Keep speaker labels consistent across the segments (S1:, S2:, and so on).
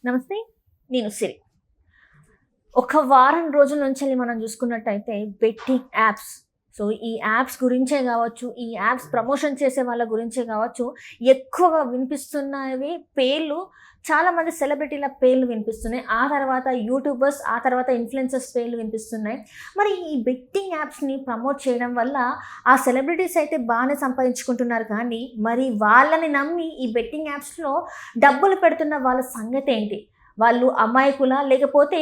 S1: నమస్తే. నేను సిరి. ఒక వారం రోజుల నుంచి మనం చూసుకున్నట్టయితే బెట్టింగ్ యాప్స్. సో ఈ యాప్స్ గురించే కావచ్చు, ఈ యాప్స్ ప్రమోషన్ చేసే వాళ్ళ గురించే కావచ్చు, ఎక్కువగా వినిపిస్తున్నవి పేర్లు. చాలామంది సెలబ్రిటీల పేర్లు వినిపిస్తున్నాయి. ఆ తర్వాత యూట్యూబర్స్, ఆ తర్వాత ఇన్ఫ్లుయెన్సర్స్ పేర్లు వినిపిస్తున్నాయి. మరి ఈ బెట్టింగ్ యాప్స్ని ప్రమోట్ చేయడం వల్ల ఆ సెలబ్రిటీస్ అయితే బాగానే సంపాదించుకుంటున్నారు, కానీ మరి వాళ్ళని నమ్మి ఈ బెట్టింగ్ యాప్స్లో డబ్బులు పెడుతున్న వాళ్ళ సంగతి ఏంటి? వాళ్ళు అమాయకులా, లేకపోతే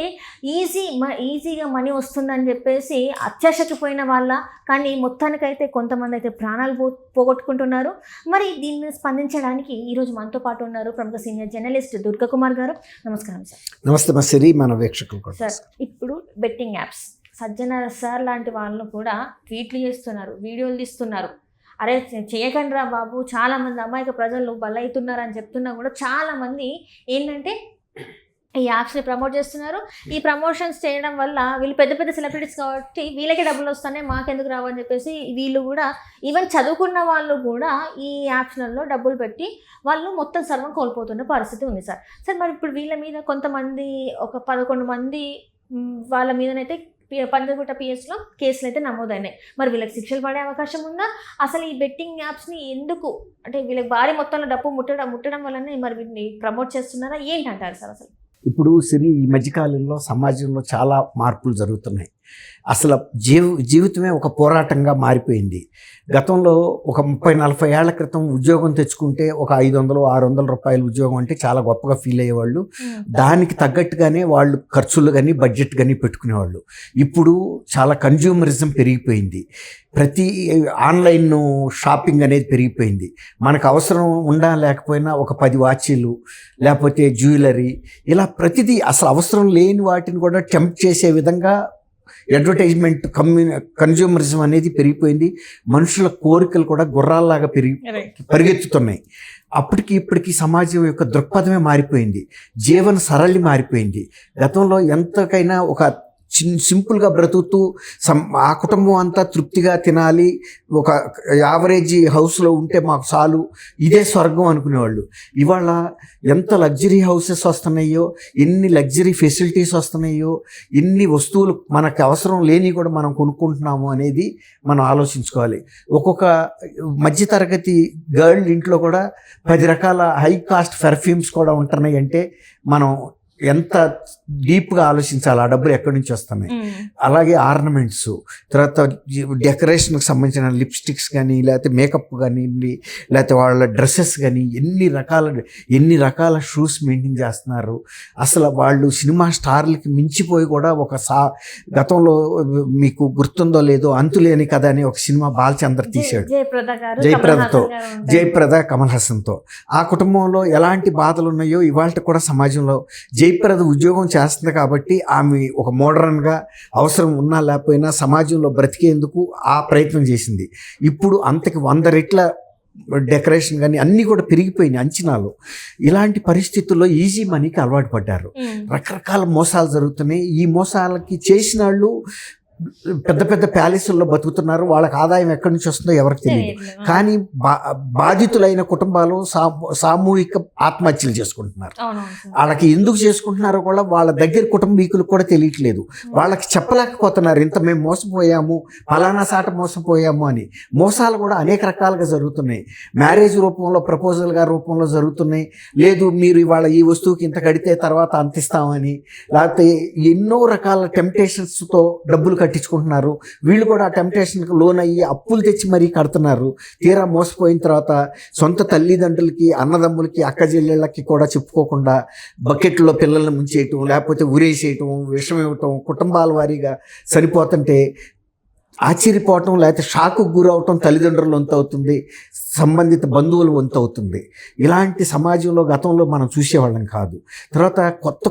S1: ఈజీగా మనీ వస్తుందని చెప్పేసి అత్యాశకి పోయిన వాళ్ళ? కానీ మొత్తానికైతే కొంతమంది అయితే ప్రాణాలు పోగొట్టుకుంటున్నారు. మరి దీన్ని స్పందించడానికి ఈరోజు మనతో పాటు ఉన్నారు ప్రముఖ సీనియర్ జర్నలిస్ట్ దుర్గకుమార్ గారు. నమస్కారం సార్.
S2: నమస్తే సిరి, మన వీక్షకులు
S1: సార్. ఇప్పుడు బెట్టింగ్ యాప్స్, సజ్జన సార్ లాంటి వాళ్ళను కూడా ట్వీట్లు చేస్తున్నారు, వీడియోలు తీస్తున్నారు. అరే చేయకండి రా బాబు, చాలామంది అమాయక ప్రజలు బలవుతున్నారని చెప్తున్నా కూడా చాలామంది ఏంటంటే ఈ యాప్స్ని ప్రమోట్ చేస్తున్నారు. ఈ ప్రమోషన్స్ చేయడం వల్ల వీళ్ళు పెద్ద పెద్ద సెలబ్రిటీస్ కాబట్టి వీళ్ళకి డబ్బులు వస్తాయి, మాకెందుకు రావని చెప్పేసి వీళ్ళు కూడా, ఈవెన్ చదువుకున్న వాళ్ళు కూడా ఈ యాప్స్లలో డబ్బులు పెట్టి వాళ్ళు మొత్తం సర్వం కోల్పోతున్న పరిస్థితి ఉంది సార్. మరి ఇప్పుడు వీళ్ళ మీద కొంతమంది, ఒక 11 మంది వాళ్ళ మీదనైతే పంజగుట్ట పిఎస్లో కేసులు అయితే నమోదైనాయి. మరి వీళ్ళకి శిక్షలు పడే అవకాశం ఉందా? అసలు ఈ బెట్టింగ్ యాప్స్ని ఎందుకు, అంటే వీళ్ళకి భారీ మొత్తంలో డబ్బు ముట్టడం వల్లనే మరి వీటిని ప్రమోట్ చేస్తున్నారా ఏంటంటారు సార్? అసలు
S2: ఇప్పుడు సిరి, ఈ మధ్యకాలంలో సమాజంలో చాలా మార్పులు జరుగుతున్నాయి. అసలు జీవితమే ఒక పోరాటంగా మారిపోయింది. గతంలో ఒక 30-40 ఏళ్ల క్రితం ఉద్యోగం తెచ్చుకుంటే ఒక 500-600 రూపాయల ఉద్యోగం అంటే చాలా గొప్పగా ఫీల్ అయ్యేవాళ్ళు. దానికి తగ్గట్టుగానే వాళ్ళు ఖర్చులు కానీ బడ్జెట్ కానీ పెట్టుకునేవాళ్ళు. ఇప్పుడు చాలా కన్జ్యూమరిజం పెరిగిపోయింది. ప్రతి ఆన్లైన్ షాపింగ్ అనేది పెరిగిపోయింది. మనకు అవసరం ఉండా లేకపోయినా ఒక 10 వాచీలు, లేకపోతే జ్యువెలరీ, ఇలా ప్రతిదీ అసలు అవసరం లేని వాటిని కూడా టెంప్ట్ చేసే విధంగా అడ్వర్టైజ్మెంట్ కన్జ్యూమరిజం అనేది పెరిగిపోయింది. మనుషుల కోరికలు కూడా గుర్రాల్లాగా పరిగెత్తుతున్నాయి. అప్పటికి ఇప్పటికీ సమాజం యొక్క దృక్పథమే మారిపోయింది. జీవన సరళి మారిపోయింది. గతంలో ఎంతకైనా ఒక సింపుల్గా బ్రతుకుతూ ఆ కుటుంబం అంతా తృప్తిగా తినాలి, ఒక యావరేజ్ హౌస్లో ఉంటే మాకు చాలు, ఇదే స్వర్గం అనుకునేవాళ్ళు. ఇవాళ ఎంత లగ్జరీ హౌసెస్ వస్తున్నాయో, ఎన్ని లగ్జరీ ఫెసిలిటీస్ వస్తున్నాయో, ఎన్ని వస్తువులు మనకు అవసరం లేని కూడా మనం కొనుక్కుంటున్నాము అనేది మనం ఆలోచించుకోవాలి. ఒక్కొక్క మధ్యతరగతి గర్ల్ ఇంట్లో కూడా 10 రకాల హై కాస్ట్ పెర్ఫ్యూమ్స్ కూడా ఉంటున్నాయి. అంటే మనం ఎంత డీప్గా ఆలోచించాలి, ఆ డబ్బులు ఎక్కడి నుంచి వస్తున్నాయి. అలాగే ఆర్నమెంట్స్, తర్వాత డెకరేషన్కి సంబంధించిన లిప్స్టిక్స్ కానీ, లేకపోతే మేకప్ కానీ, లేకపోతే వాళ్ళ డ్రెస్సెస్ కానీ, ఎన్ని రకాల షూస్ మెయింటైన్ చేస్తున్నారు. అసలు వాళ్ళు సినిమా స్టార్లకి మించిపోయి కూడా గతంలో మీకు గుర్తుందో లేదో అంతులేని కథ అని ఒక సినిమా బాలచంద్ర తీశాడు, జయప్రద కమల్ హాసన్తో. ఆ కుటుంబంలో ఎలాంటి బాధలు ఉన్నాయో ఇవాళ కూడా సమాజంలో. జయప్రద ఉద్యోగం చేస్తుంది కాబట్టి ఆమె ఒక మోడర్న్గా అవసరం ఉన్నా లేకపోయినా సమాజంలో బ్రతికేందుకు ఆ ప్రయత్నం చేసింది. ఇప్పుడు అంతకి 100 రెట్ల డెకరేషన్ కానీ అన్నీ కూడా పెరిగిపోయినాయి అంచనాలు. ఇలాంటి పరిస్థితుల్లో ఈజీ మనీకి అలవాటు పడ్డారు. రకరకాల మోసాలు జరుగుతున్నాయి. ఈ మోసాలకి చేసిన వాళ్ళు పెద్ద పెద్ద ప్యాలెస్ల్లో బతుకుతున్నారు. వాళ్ళకి ఆదాయం ఎక్కడి నుంచి వస్తుందో ఎవరికి తెలియదు. కానీ బాధితులైన కుటుంబాలు సామూహిక ఆత్మహత్యలు చేసుకుంటున్నారు. వాళ్ళకి ఎందుకు చేసుకుంటున్నారో కూడా వాళ్ళ దగ్గర కుటుంబీకులకు కూడా తెలియట్లేదు. వాళ్ళకి చెప్పలేకపోతున్నారు, ఇంత మేము మోసపోయాము, ఫలానా సాట మోసపోయాము అని. మోసాలు కూడా అనేక రకాలుగా జరుగుతున్నాయి. మ్యారేజ్ రూపంలో, ప్రపోజల్గా రూపంలో జరుగుతున్నాయి. లేదు మీరు ఇవాళ ఈ వస్తువుకి ఇంత కడితే తర్వాత అంతిస్తామని, లేకపోతే ఎన్నో రకాల టెంప్టేషన్స్తో డబ్బులు కట్టించుకుంటున్నారు. వీళ్ళు కూడా ఆ టెంప్టేషన్కి లోన్ అయ్యి అప్పులు తెచ్చి మరీ కడుతున్నారు. తీరా మోసపోయిన తర్వాత సొంత తల్లిదండ్రులకి, అన్నదమ్ములకి, అక్క చెల్లెళ్ళకి కూడా చెప్పుకోకుండా బకెట్లో పిల్లల్ని ముంచేయటం, లేకపోతే ఉరేసేయటం, విషం ఇవ్వటం, కుటుంబాల వారీగా చనిపోతుంటే ఆశ్చర్యపోవటం, లేకపోతే షాకు గురవటం తల్లిదండ్రులు వంతు అవుతుంది, సంబంధిత బంధువులు వంతు అవుతుంది. ఇలాంటి సమాజంలో గతంలో మనం చూసేవాళ్ళం కాదు. తర్వాత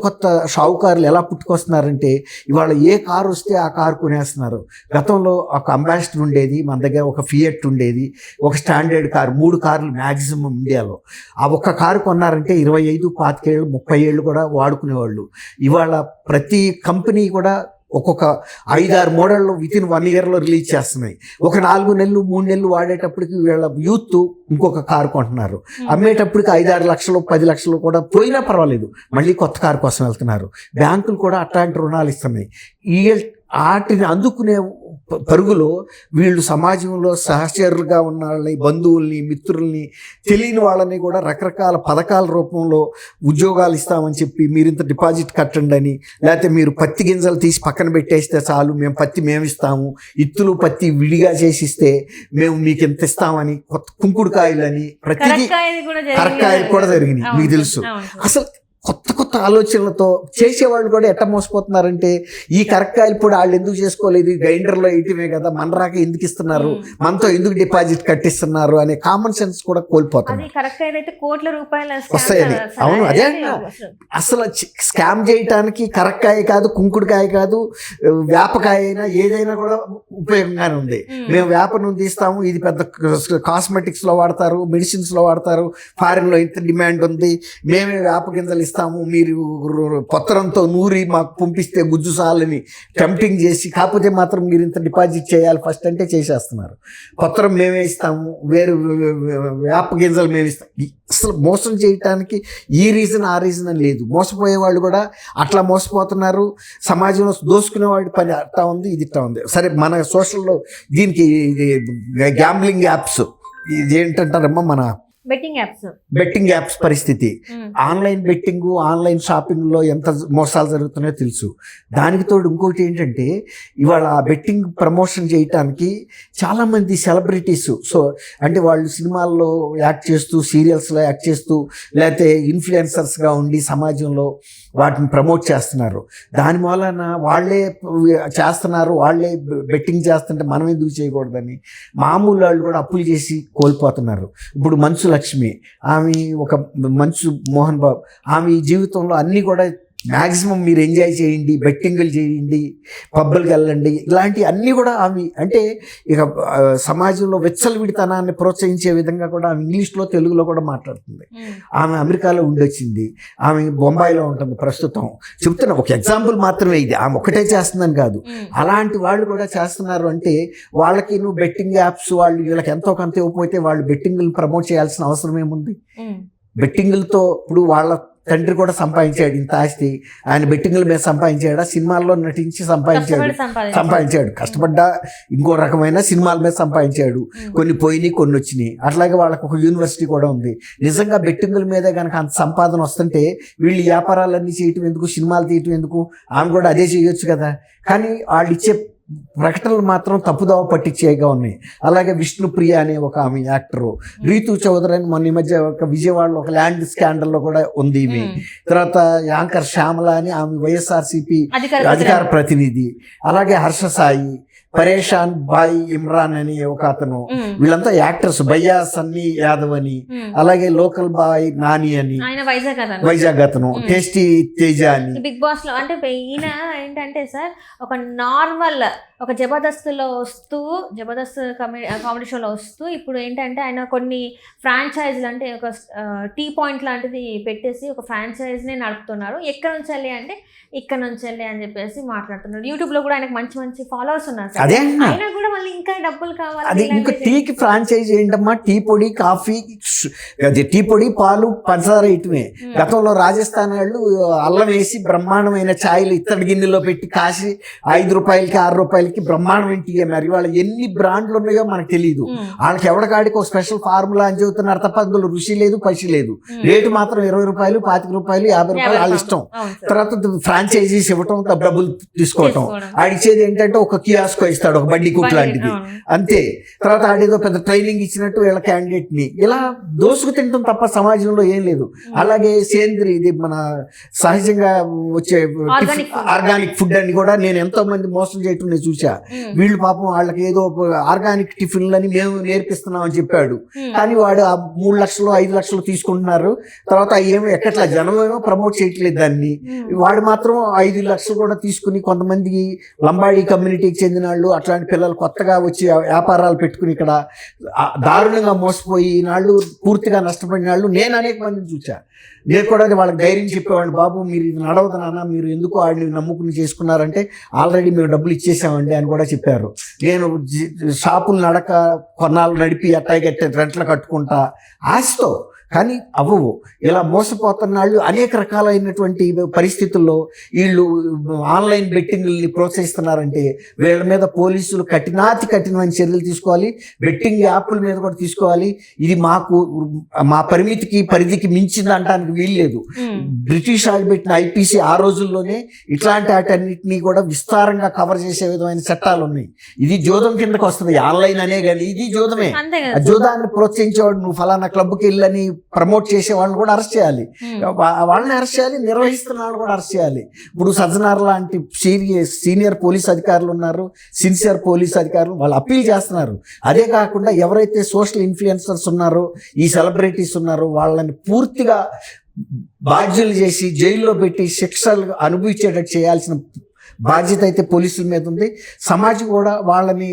S2: కొత్త షావుకారులు ఎలా పుట్టుకొస్తున్నారంటే ఇవాళ ఏ కారు వస్తే ఆ కారు కొనేస్తున్నారు. గతంలో ఒక అంబాసిడర్ ఉండేది, మన దగ్గర ఒక ఫియట్ ఉండేది, ఒక స్టాండర్డ్ కారు, 3 కార్లు మ్యాక్సిమం ఇండియాలో. ఆ ఒక్క కారు కొన్నారంటే 25, 25 ఏళ్ళు, 30 ఏళ్ళు కూడా వాడుకునేవాళ్ళు. ఇవాళ ప్రతి కంపెనీ కూడా ఒక్కొక్క 5-6 మోడళ్ళు వితిన్ 1 ఇయర్లో రిలీజ్ చేస్తున్నాయి. ఒక 4 నెలలు 3 నెలలు వాడేటప్పటికి వీళ్ళ యూత్ ఇంకొక కారు కొంటున్నారు. అమ్మేటప్పటికి 5-6 లక్షలు 10 లక్షలు కూడా పోయినా పర్వాలేదు, మళ్ళీ కొత్త కారు కోసం వెళ్తున్నారు. బ్యాంకులు కూడా అట్లాంటి రుణాలు ఇస్తున్నాయి. వాటిని అందుకునే పరుగులో వీళ్ళు సమాజంలో సహచరులుగా ఉన్న వాళ్ళని, బంధువుల్ని, మిత్రుల్ని, తెలియని వాళ్ళని కూడా రకరకాల పథకాల రూపంలో ఉద్యోగాలు ఇస్తామని చెప్పి మీరు ఇంత డిపాజిట్ కట్టండి అని, లేకపోతే మీరు పత్తి గింజలు తీసి పక్కన పెట్టేస్తే చాలు మేము ఇస్తాము, ఇత్తులు పత్తి విడిగా చేసిస్తే మేము మీకు ఎంత ఇస్తామని, కొత్త కుంకుడుకాయలని, ప్రతిదీ కరక్కాయలు కూడా జరిగినాయి. మీకు తెలుసు. అసలు కొత్త ఆలోచనలతో చేసేవాళ్ళు కూడా ఎట్ట మోసపోతున్నారంటే, ఈ కరక్కాయలు ఇప్పుడు వాళ్ళు ఎందుకు చేసుకోలేదు, గ్రైండర్లో వేయటమే కదా, మన రాక ఎందుకు ఇస్తున్నారు, మనతో ఎందుకు డిపాజిట్ కట్టిస్తున్నారు అనే కామన్ సెన్స్ కూడా కోల్పోతున్నారు. వస్తాయని. అవును, అదే అసలు స్కామ్ చేయటానికి కరక్కాయ కాదు, కుంకుడుకాయ కాదు, వేపకాయ అయినా ఏదైనా కూడా ఉపయోగంగానే ఉంది. మేము వేప నూనె తీస్తాము, ఇది పెద్ద కాస్మెటిక్స్ లో వాడతారు, మెడిసిన్స్ లో వాడతారు, ఫారిన్ లో ఇంత డిమాండ్ ఉంది, మేమే వేప గింజలు ఇస్తాము, మీరు పత్రంతో నూరి మాకు పంపిస్తే గుజ్జు సాలని టెంప్టింగ్ చేసి, కాకపోతే మాత్రం మీరు ఇంత డిపాజిట్ చేయాలి ఫస్ట్ అంటే చేసేస్తున్నారు. పత్రం మేమే ఇస్తాము, వేరు వేప గింజలు మేము ఇస్తాం. అసలు మోసం చేయటానికి ఈ రీజన్ ఆ రీజన్ అని లేదు. మోసపోయే వాళ్ళు కూడా అట్లా మోసపోతున్నారు. సమాజంలో దోసుకునే వాడి పని అట్టా ఉంది, ఇది ఇట్టా ఉంది. సరే, మన సోషల్లో దీనికి ఇది గ్యాంబ్లింగ్ యాప్స్, ఇది ఏంటంటారమ్మా, మన బెట్టింగ్ యాప్స్ పరిస్థితి. ఆన్లైన్ బెట్టింగ్, ఆన్లైన్ షాపింగ్ లో ఎంత మోసాలు జరుగుతున్నాయో తెలుసు. దానికి తోడు ఇంకోటి ఏంటంటే, ఇవాళ ఆ బెట్టింగ్ ప్రమోషన్ చేయటానికి చాలా మంది సెలబ్రిటీస్, సో అంటే వాళ్ళు సినిమాల్లో యాక్ట్ చేస్తూ, సీరియల్స్లో యాక్ట్ చేస్తూ, లేకపోతే ఇన్ఫ్లుయెన్సర్స్గా ఉండి సమాజంలో వాటిని ప్రమోట్ చేస్తున్నారు. దాని వలన వాళ్ళే చేస్తున్నారు, వాళ్ళే బెట్టింగ్ చేస్తుంటే మనం ఎందుకు చేయకూడదని మామూలు వాళ్ళు కూడా అప్పులు చేసి కోల్పోతున్నారు. ఇప్పుడు మంచు లక్ష్మి, ఆమె ఒక మంచు మోహన్ బాబు, ఆమె జీవితంలో అన్నీ కూడా మ్యాక్సిమం మీరు ఎంజాయ్ చేయండి, బెట్టింగులు చేయండి, పబ్బులకు వెళ్ళండి, ఇలాంటి అన్నీ కూడా ఆమె అంటే ఇక సమాజంలో విచ్చలవిడితనాన్ని ప్రోత్సహించే విధంగా కూడా ఆమె ఇంగ్లీష్లో తెలుగులో కూడా మాట్లాడుతుంది. ఆమె అమెరికాలో ఉండొచ్చింది, ఆమె బొంబాయిలో ఉంటుంది ప్రస్తుతం. చెప్తున్నా, ఒక ఎగ్జాంపుల్ మాత్రమే ఇది, ఆమె ఒకటే చేస్తుందని కాదు. అలాంటి వాళ్ళు కూడా చేస్తున్నారు అంటే వాళ్ళకి నువ్వు బెట్టింగ్ యాప్స్ వాళ్ళు వీళ్ళకి ఎంతో కొంత ఇవ్వకపోతే వాళ్ళు బెట్టింగులు ప్రమోట్ చేయాల్సిన అవసరం ఏముంది? బెట్టింగులతో ఇప్పుడు వాళ్ళ తండ్రి కూడా సంపాదించాడు ఇంత ఆస్తి, ఆయన బెట్టింగుల మీద సంపాదించాడా, సినిమాల్లో నటించి సంపాదించాడు, కష్టపడ్డా ఇంకో రకమైన సినిమాల మీద సంపాదించాడు. కొన్ని పోయినాయి, కొన్ని వచ్చినాయి. అట్లాగే వాళ్ళకు ఒక యూనివర్సిటీ కూడా ఉంది. నిజంగా బెట్టింగుల మీదే కనుక అంత సంపాదన వస్తుంటే వీళ్ళు వ్యాపారాలన్నీ చేయటం ఎందుకు, సినిమాలు తీయటం ఎందుకు? ఆమె కూడా అదే చేయొచ్చు కదా. కానీ వాళ్ళు ఇచ్చే ప్రకటనలు మాత్రం తప్పుదోవ పట్టించేగా ఉన్నాయి. అలాగే విష్ణుప్రియ అనే ఒక ఆమె యాక్టరు, రీతు చౌదరి అని మొన్న ఈ మధ్య ఒక విజయవాడలో ఒక ల్యాండ్ స్కాండల్లో కూడా ఉంది ఈమె. తర్వాత యాంకర్ శ్యామల అని ఆమె వైఎస్ఆర్సీపీ అధికార ప్రతినిధి. అలాగే హర్ష సాయి, పరేషాన్ బాయ్ ఇమ్రాన్ అని ఒక అతను, వీళ్ళంతా యాక్టర్స్. భయ్యా సన్నీ యాదవ్ అని, అలాగే లోకల్ బాయ్ నాని అని, వైజాగ్ అతను, టేస్టీ తేజ అని.
S1: బిగ్ బాస్ లో అంటే ఈయన ఏంటంటే సార్, ఒక నార్మల్ ఒక జబర్దస్త్లో వస్తూ, జబర్దస్త్ కామెడీ షోలో వస్తూ, ఇప్పుడు ఏంటంటే ఆయన కొన్ని ఫ్రాంచైజీలు అంటే ఒక టీ పాయింట్ లాంటిది పెట్టేసి ఒక ఫ్రాంచైజ్నే నడుపుతున్నారు. ఎక్కడ నుంచి వెళ్ళి అంటే ఇక్కడ నుంచి వెళ్ళి అని చెప్పేసి మాట్లాడుతున్నారు. యూట్యూబ్లో కూడా ఆయనకు మంచి మంచి ఫాలోవర్స్ ఉన్నారు. అయినా కూడా మళ్ళీ ఇంకా డబ్బులు కావాలి.
S2: అది ఇంకా టీకి ఫ్రాంచైజ్ ఏంటమ్మా, టీ పొడి, కాఫీ, అది టీ పొడి, పాలు, పంచదార ఇటువే. గతంలో రాజస్థాన్ వాళ్ళు అల్లం వేసి బ్రహ్మాండమైన ఛాయలు ఇత్తడి గిన్నెలో పెట్టి కాసి 5 రూపాయలకి 6 రూపాయలకి బ్రహ్మాండమైన టీ అన్నారు. వాళ్ళ ఎన్ని బ్రాండ్లు ఉన్నాయో మనకు తెలియదు. వాళ్ళకి ఎవడికాడికి ఒక స్పెషల్ ఫార్ములా అని చెబుతున్నారు తప్ప అందులో రుచి లేదు, పసి లేదు. రేటు మాత్రం 20 రూపాయలు, 25 రూపాయలు, 50 రూపాయలు వాళ్ళ ఇష్టం. తర్వాత ఫ్రాంచైజీస్ ఇవ్వటం, డబ్బులు తీసుకోవటం. ఆడిచ్చేది ఏంటంటే ఒక కియాస్కో ఇస్తాడు, ఒక బండి కుట్ లాంటిది, అంతే. తర్వాత ఆడేదో పెద్ద ట్రైనింగ్ ఇచ్చినట్టు వీళ్ళ క్యాండిడేట్ ని ఇలా దోసుకు తింటాం తప్ప సమాజంలో ఏం లేదు. అలాగే సేంద్రియ, ఇది మన సహజంగా వచ్చే ఆర్గానిక్ ఫుడ్ అని కూడా నేను ఎంతో మంది మోసం చేయటం నేను చూసాను. చూసా. వీళ్ళు పాపం వాళ్ళకి ఏదో ఆర్గానిక్ టిఫిన్లని మేము నేర్పిస్తున్నాం అని చెప్పాడు. కానీ వాడు ఆ 3 లక్షలు 5 లక్షలు తీసుకుంటున్నారు. తర్వాత ఏమో ఎక్కట్లా జనం ఏమో ప్రమోట్ చేయట్లేదు దాన్ని. వాడు మాత్రం 5 లక్షలు కూడా తీసుకుని కొంతమంది లంబాడీ కమ్యూనిటీకి చెందిన వాళ్ళు అట్లాంటి పిల్లలు కొత్తగా వచ్చి వ్యాపారాలు పెట్టుకుని ఇక్కడ దారుణంగా మోసపోయి నాళ్ళు పూర్తిగా నష్టపడిన వాళ్ళు నేను అనేక మందిని చూసా. నేను కూడా వాళ్ళకి ధైర్యం చెప్పేవాడిని, బాబు మీరు ఇది నడవదు నాన్న, మీరు ఎందుకు వాడిని నమ్ముకుని చేసుకున్నారంటే ఆల్రెడీ మేము డబ్బులు ఇచ్చేసామండి అని కూడా చెప్పారు. నేను షాపులు నడక కొన్నాళ్ళు నడిపి అట్టాగట్టే రెంట్లు కట్టుకుంటా ఆశతో, కానీ అవ్వవు. ఇలా మోసపోతున్నాళ్ళు అనేక రకాలైనటువంటి పరిస్థితుల్లో వీళ్ళు ఆన్లైన్ బెట్టింగ్ని ప్రోత్సహిస్తున్నారంటే వీళ్ళ మీద పోలీసులు కఠినమైన చర్యలు తీసుకోవాలి. బెట్టింగ్ యాప్ల మీద కూడా తీసుకోవాలి. ఇది మా పరిధికి మించింది అనడానికి వీల్లేదు. బ్రిటిష్ వాళ్ళు పెట్టిన ఐపీసీ ఆ రోజుల్లోనే ఇట్లాంటి వాటన్నిటినీ కూడా విస్తారంగా కవర్ చేసే విధమైన చట్టాలు ఉన్నాయి. ఇది జోదం కిందకు వస్తుంది, ఆన్లైన్ అనే కానీ ఇది జోదమే. ఆ జోదాన్ని ప్రోత్సహించేవాడు నువ్వు ఫలానా క్లబ్కి వెళ్ళని ప్రమోట్ చేసే వాళ్ళని కూడా అరెస్ట్ చేయాలి. వాళ్ళని అరెస్ట్ చేయాలి, నిర్వహిస్తున్న వాళ్ళని కూడా అరెస్ట్ చేయాలి. ఇప్పుడు సజ్జనార్ లాంటి సీనియర్ పోలీస్ అధికారులు ఉన్నారు, సిన్సియర్ పోలీస్ అధికారులు, వాళ్ళు అప్పీల్ చేస్తున్నారు. అదే కాకుండా ఎవరైతే సోషల్ ఇన్ఫ్లుయెన్సర్స్ ఉన్నారో, ఈ సెలబ్రిటీస్ ఉన్నారో వాళ్ళని పూర్తిగా బాధ్యులు చేసి జైల్లో పెట్టి శిక్షలు అనుభవించేటట్టు చేయాల్సిన బాధ్యత అయితే పోలీసుల మీద ఉంది. సమాజం కూడా వాళ్ళని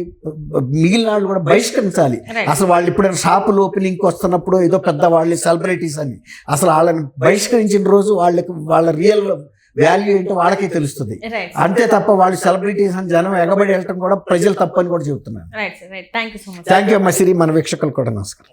S2: మిగిలిన వాళ్ళు కూడా బహిష్కరించాలి. అసలు వాళ్ళు ఇప్పుడైనా షాపులు ఓపెనింగ్కి వస్తున్నప్పుడు ఏదో పెద్ద వాళ్ళు సెలబ్రిటీస్ అని అసలు వాళ్ళని బహిష్కరించిన రోజు వాళ్ళ రియల్ వాల్యూ ఏంటో వాళ్ళకే తెలుస్తుంది. అంతే తప్ప వాళ్ళు సెలబ్రిటీస్ అని జనం ఎగబడి వెళ్ళటం కూడా ప్రజలు తప్పని కూడా చెబుతున్నాను.
S1: థ్యాంక్ యూ
S2: అమ్మ సిరి, మన వీక్షకులు కూడా నమస్కారం.